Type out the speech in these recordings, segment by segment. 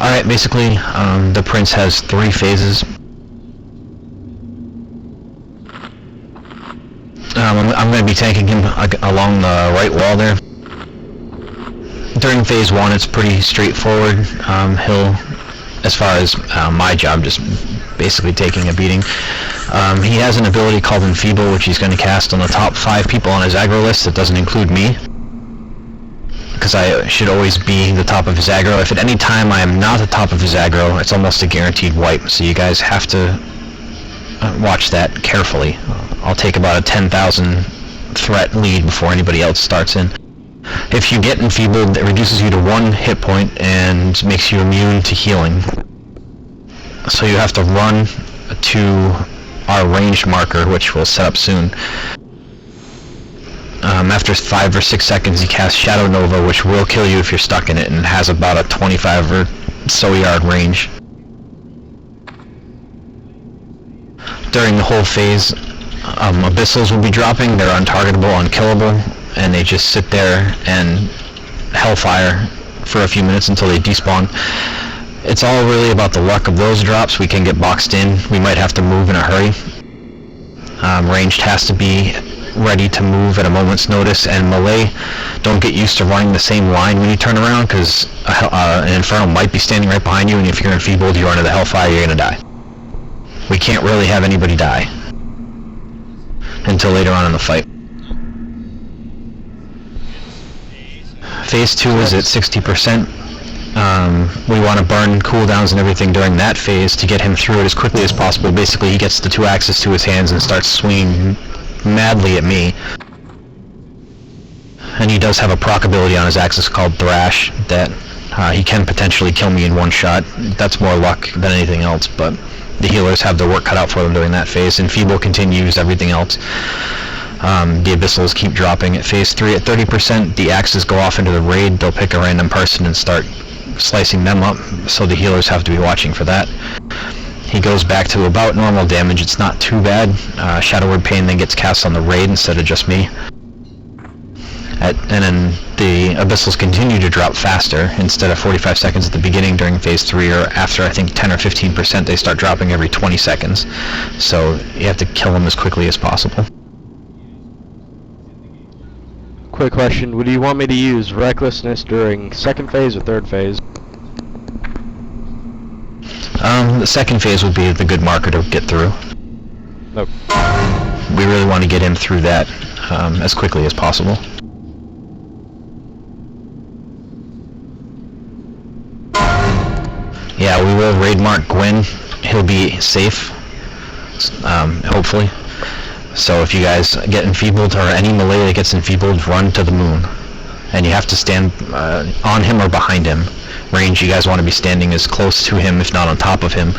Alright, basically, the Prince has 3 phases. I'm going to be tanking him along the right wall there. During phase 1, it's pretty straightforward. He'll, as far as my job, just basically taking a beating. He has an ability called Enfeeble, which he's going to cast on the top 5 people on his aggro list. That doesn't include me, because I should always be the top of his aggro. If at any time I am not the top of his aggro, it's almost a guaranteed wipe, so you guys have to watch that carefully. I'll take about a 10,000 threat lead before anybody else starts in. If you get Enfeebled, it reduces you to 1 hit point and makes you immune to healing. So you have to run to our ranged marker, which we'll set up soon. After 5 or 6 seconds, he casts Shadow Nova, which will kill you if you're stuck in it, and has about a 25 or so yard range. During the whole phase, Abyssals will be dropping. They're untargetable, unkillable, and they just sit there and hellfire for a few minutes until they despawn. It's all really about the luck of those drops. We can get boxed in. We might have to move in a hurry. Ranged has to be ready to move at a moment's notice, and melee, don't get used to running the same line when you turn around, because an Inferno might be standing right behind you, and if you're Enfeebled, you run into the Hellfire, you're gonna die. We can't really have anybody die until later on in the fight. Phase 2 is at 60%. We want to burn cooldowns and everything during that phase to get him through it as quickly as possible. Basically, he gets the 2 axes to his hands and starts swinging madly at me. And he does have a proc ability on his axis called Thrash that he can potentially kill me in 1 shot. That's more luck than anything else, but the healers have their work cut out for them during that phase. Enfeeble continues everything else. The Abyssals keep dropping. At phase 3 at 30%, the axes go off into the raid. They'll pick a random person and start slicing them up, so the healers have to be watching for that. He goes back to about normal damage. It's not too bad. Shadow Word Pain then gets cast on the raid instead of just me. And then the Abyssals continue to drop faster. Instead of 45 seconds at the beginning during phase 3, or after I think 10 or 15%, they start dropping every 20 seconds. So you have to kill them as quickly as possible. Quick question, would you want me to use Recklessness during 2nd phase or 3rd phase? The 2nd phase would be the good marker to get through. Nope. We really want to get him through that as quickly as possible. Yeah, we will raid mark Gwyn. He'll be safe, hopefully. So if you guys get Enfeebled, or any melee that gets Enfeebled, run to the moon. And you have to stand on him or behind him. Range, you guys want to be standing as close to him, if not on top of him,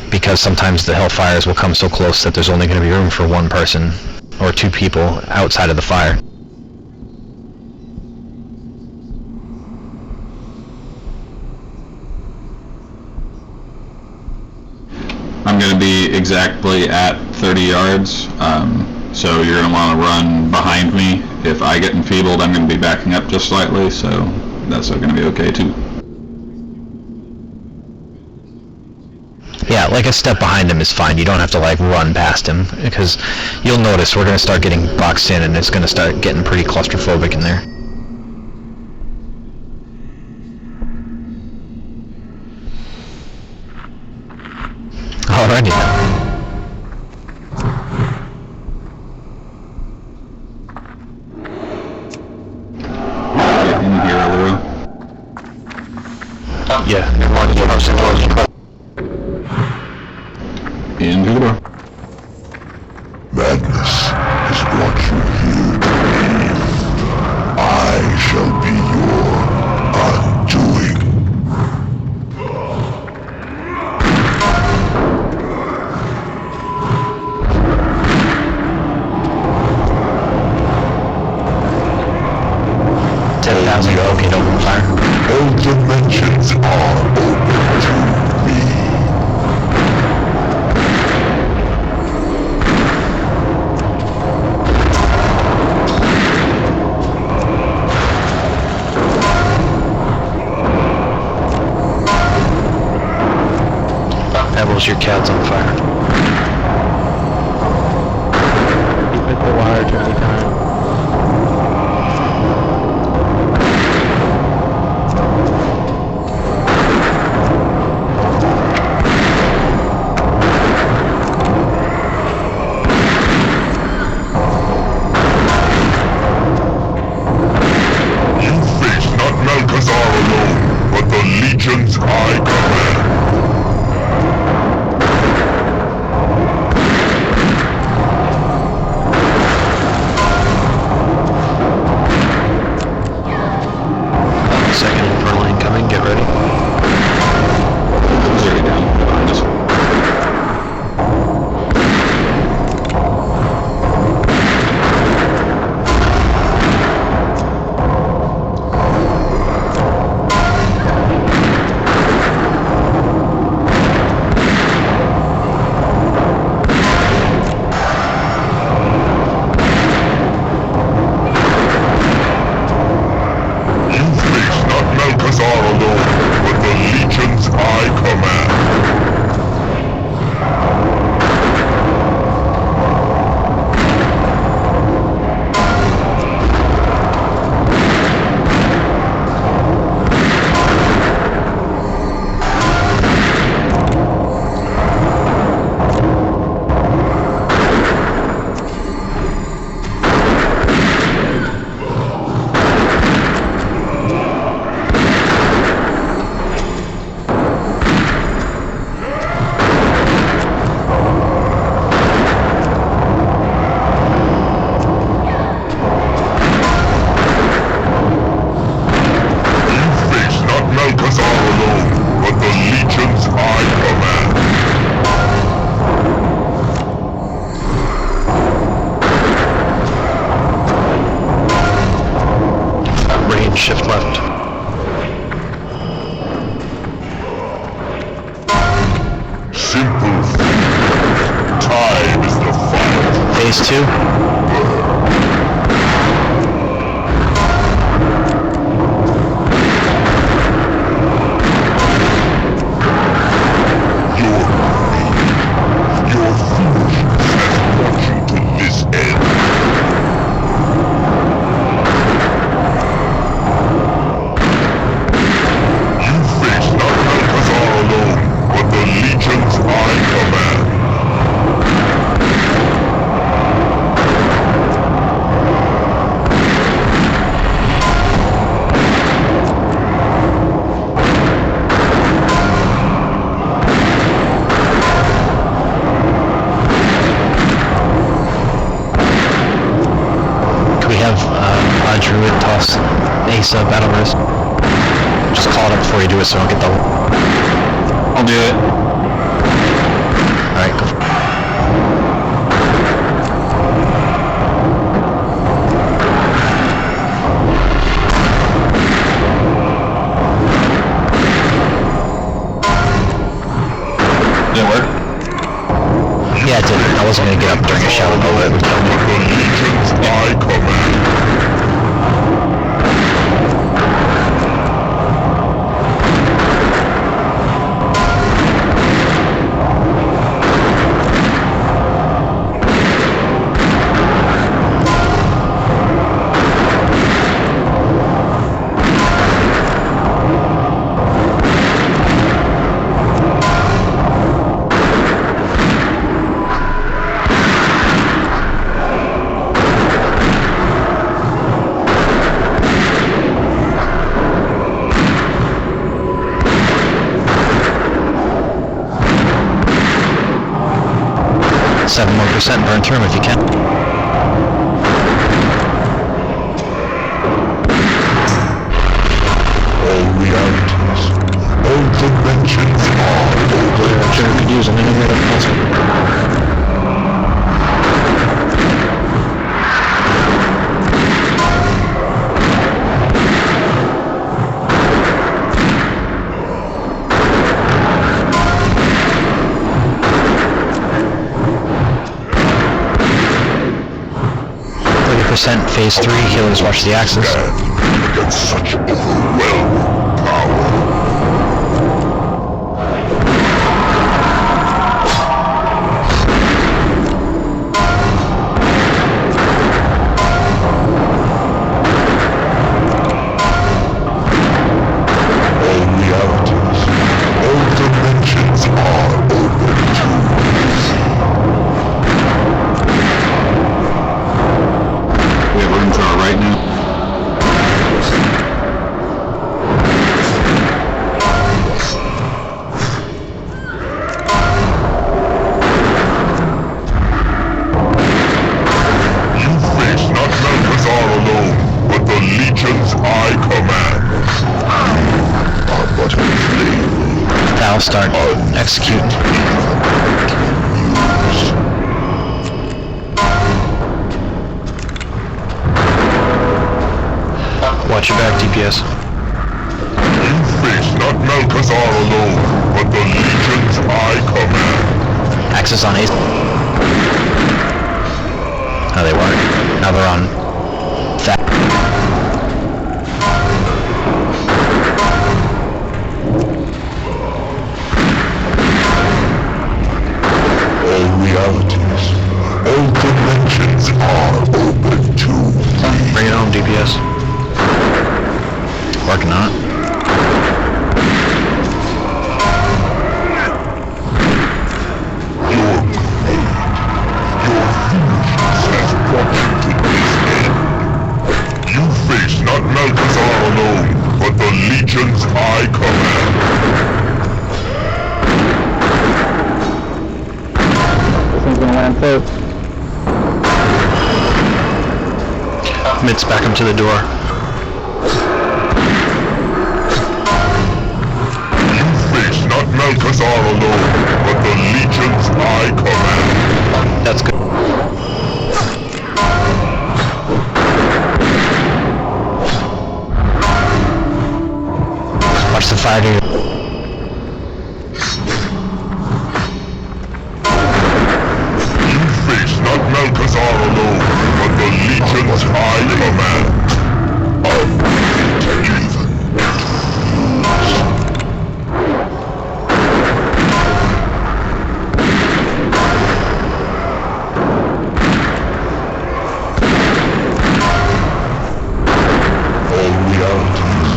because sometimes the Hellfires will come so close that there's only going to be room for 1 person or 2 people outside of the fire. I'm going to be exactly at 30 yards, so you're going to want to run behind me. If I get Enfeebled, I'm going to be backing up just slightly, so that's going to be okay too. Yeah, like a step behind him is fine. You don't have to like run past him, because you'll notice we're going to start getting boxed in, and it's going to start getting pretty claustrophobic in there. Alrighty then. Get in here, Alura. Yeah, everyone's Into the door. Madness is what you hear today. I shall be your undoing. Okay, don't open fire. All dimensions are open to me. Ebels, your CAD's on fire. You hit the wire too many times. You face not Malchezaar alone, but the legions I command. Second infernal incoming, get ready. He's already down. Behind us. You face not Malchezaar alone, but the legions I command. You face not Malchezaar alone, but the legions I command. Range, shift left. Simple things. Time is the final. Phase 2. Your foolishness has brought you to this end. You face not Malchezaar alone, but the legions I command. Could we have Druid toss Asa battle wrist? Just call it up before you do it so I don't get double. I'll do it. Alright, go. Did it work? Yeah, it did. I wasn't gonna get up during a shadow blow, but it would kill me. The legions I command. More percent burn through them if you can. All realities, all dimensions are open. I'm sure we could use an integrated puzzle. Phase 3, healers watch the axis. Stand against such overwhelming power. I'll start executing. Watch your back, DPS. You face not Malchezaar alone, but the legions I command. Axis on Ace. No, they weren't. Now they're on Fat. All realities, all dimensions are open to me. Bring it home, DPS. Working on it. Your greed, your foolishness has brought you to this end. You face not Malchezaar alone, but the legions I command. This one's gonna land first. Mitts back him to the door. You face not Malchezaar alone, but the legions I command. That's good. Watch the fighter. You face not Malchezaar alone, but the legions I command. Unwilling even to lose. All realities,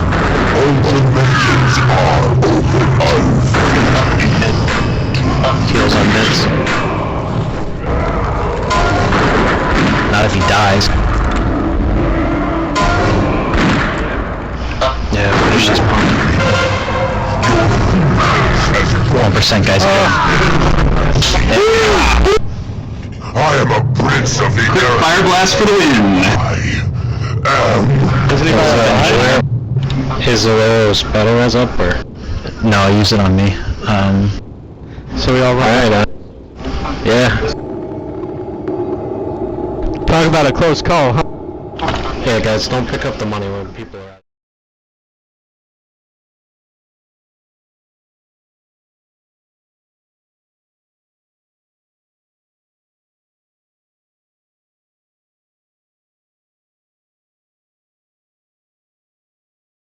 all dimensions are open unfiltered. Heals on Mitts. Not if he dies. Yeah, finish this pump. 1%, guys. I am a prince of the earth. Fire blast for the win! I am. Doesn't he His spell res up, or? No, use it on me. So we all run. Alright, yeah. Talk about a close call, huh? Yeah, guys, don't pick up the money when people are at